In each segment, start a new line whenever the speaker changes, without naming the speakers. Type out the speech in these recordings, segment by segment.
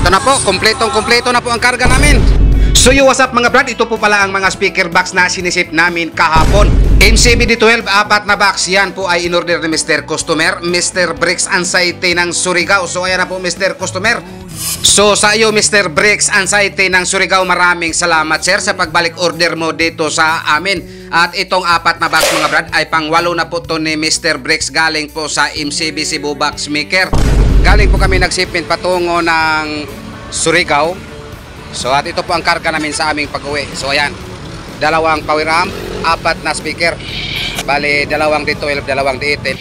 ito na po, kompletong-kompleto na po ang karga namin. So yo, what's up mga brad? Ito po pala ang mga speaker box na sinisip namin kahapon. MCBD12, 4 na box. Yan po ay in-order ni Mr. Customer, Mr. Bricks Anxiety ng Surigao. So ayan na po Mr. Customer. So sa iyo Mr. Bricks Anxiety ng Surigao, maraming salamat sir sa pagbalik order mo dito sa amin. At itong 4 na box mga brad ay pang-8 na po to ni Mr. Bricks galing po sa MCB Cebu Box Maker. Galing po kami nag-shipment patungo ng Surigao. So at ito po ang karga namin sa aming pag-uwi. So ayan, 2 power amp, 4 na speaker, bali 2 D12, 2 D18.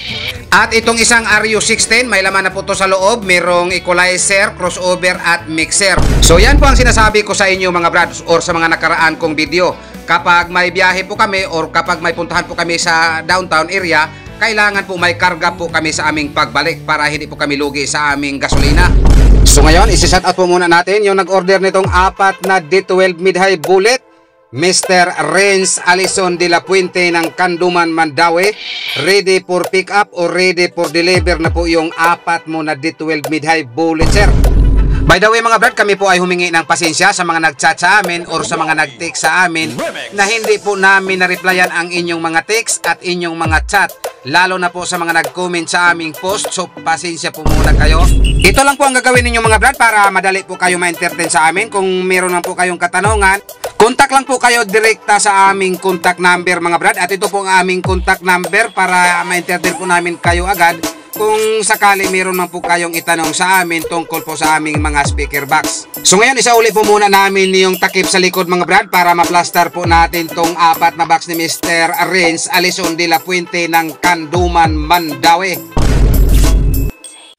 At itong isang RU610, may laman na po to sa loob. Merong equalizer, crossover at mixer. So yan po ang sinasabi ko sa inyo mga brad, or sa mga nakaraan kong video. Kapag may biyahe po kami or kapag may puntahan po kami sa downtown area, kailangan po may karga po kami sa aming pagbalik para hindi po kami lugi sa aming gasolina. So ngayon, isi-set out po muna natin yung nag-order nitong 4 na D12 mid-high bullet, Mr. Renz Alison de la Puente ng Canduman, Mandaue. Ready for pick up or ready for deliver na po yung 4 mo na D12 mid-high bullet sir. By the way mga brad, kami po ay humingi ng pasensya sa mga nag-chat sa amin or sa mga nag-text sa amin na hindi po namin na-replyan ang inyong mga text at inyong mga chat. Lalo na po sa mga nag-comment sa aming post. So pasensya po muna kayo. Ito lang po ang gagawin ninyo mga brad para madali po kayo ma-entertain sa amin. Kung meron lang po kayong katanungan, contact lang po kayo direkta sa aming contact number mga brad. At ito po ang aming contact number para ma-entertain po namin kayo agad kung sakali meron man po kayong itanong sa amin tungkol po sa aming mga speaker box. So ngayon, isauli po muna namin yung takip sa likod mga brad para ma-plaster po natin tong 4 na box ni Mr. Renz Alison de la Puente ng Canduman, Mandaue.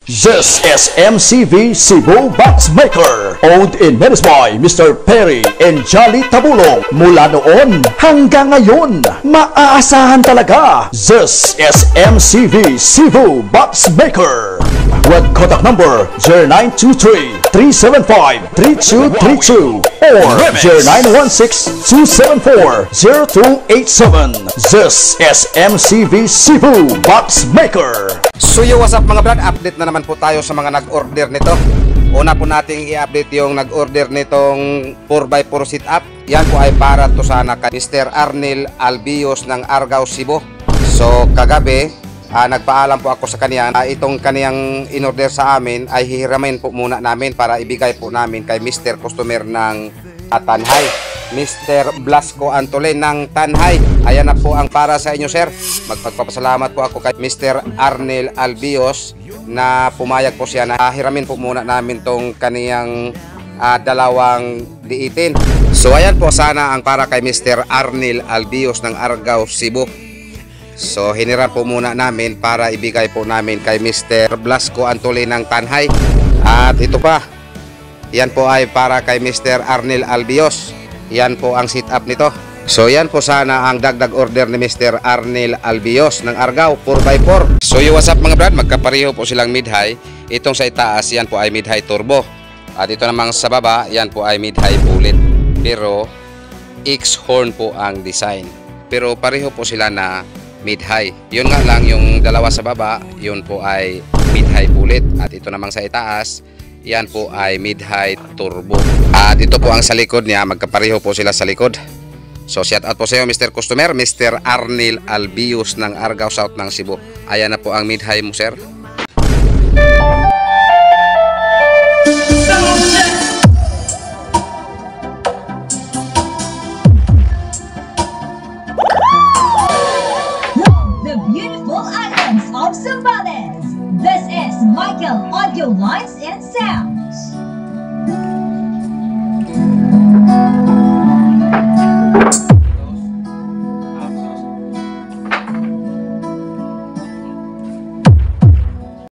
This is MCB Cebu Box Maker, owned and managed by Mr. Perry and Jolly Tabulong. Mula noon hanggang ngayon, maaasahan talaga. This is MCB Cebu Box Maker. With contact number 0923-375-3232 or 0916-274-0287. This is MCB Cebu Box Maker.
So yo, what's up mga brad? Update na naman po tayo sa mga nag-order nito. Una po nating i-update yung nag-order nitong 4x4 sit up. Yan po ay para to sana kay Mr. Arnel Albios ng Argao, Cebu. So kagabi, nagpaalam po ako sa kanya na itong kaniyang in-order sa amin ay hihiramin po muna namin para ibigay po namin kay Mr. Customer ng Tanhay, Mr. Blasco Antolin ng Tanhay. Ayan na po ang para sa inyo sir. Magpapasalamat po ako kay Mr. Arnel Albios na pumayag po siya na hiramin po muna namin tong kaniyang 2 D18. So ayan po sana ang para kay Mr. Arnel Albios ng Argao, Cebu. So hiniram po muna namin para ibigay po namin kay Mr. Blasco Antolin ng Tanhay. At ito pa, yan po ay para kay Mr. Arnel Albios. Yan po ang sit up nito. So yan po sana ang dagdag order ni Mr. Arnel Albios ng Argao, 4x4. So yung what's up mga brad, magkapareho po silang mid-high. Itong sa itaas, yan po ay mid-high turbo. At ito namang sa baba, yan po ay mid-high bullet. Pero X-horn po ang design. Pero pareho po sila na mid-high. Yun nga lang, yung dalawa sa baba, yun po ay mid-high bullet. At ito namang sa itaas, yan po ay mid-high turbo. At ito po ang sa likod niya, magkapareho po sila sa likod. So shout out po sa iyo Mr. Customer, Mr. Arnel Albios ng Argao South ng Cebu. Ayan na po ang mid-high mo sir.
The beautiful items of Zambales. This is Michael Audio Lights and Sounds.